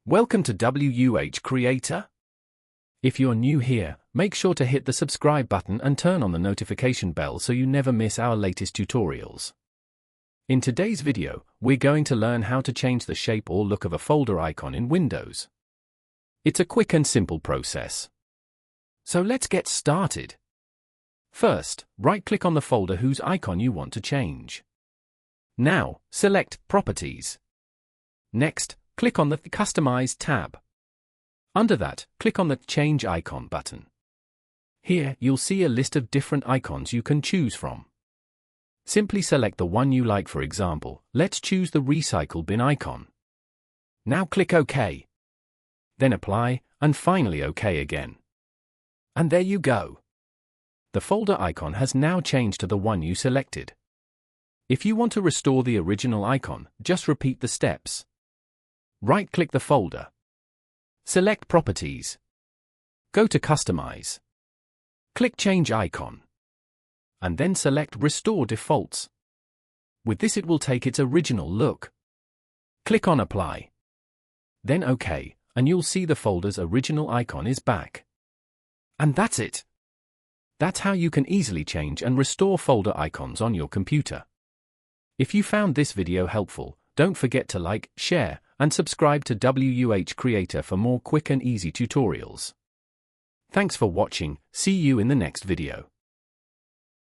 Welcome to WH Creator. If you're new here, make sure to hit the subscribe button and turn on the notification bell so you never miss our latest tutorials. In today's video, we're going to learn how to change the shape or look of a folder icon in Windows. It's a quick and simple process. So let's get started. First, right-click on the folder whose icon you want to change. Now, select Properties. Next, click on the Customize tab. Under that, click on the Change Icon button. Here, you'll see a list of different icons you can choose from. Simply select the one you like. For example, let's choose the Recycle Bin icon. Now click OK. Then Apply, and finally OK again. And there you go. The folder icon has now changed to the one you selected. If you want to restore the original icon, just repeat the steps. Right-click the folder. Select Properties. Go to Customize. Click Change Icon. And then select Restore Defaults. With this it will take its original look. Click on Apply. Then OK, and you'll see the folder's original icon is back. And that's it. That's how you can easily change and restore folder icons on your computer. If you found this video helpful, don't forget to like, share, and subscribe to WH Creator for more quick and easy tutorials. Thanks for watching. See you in the next video.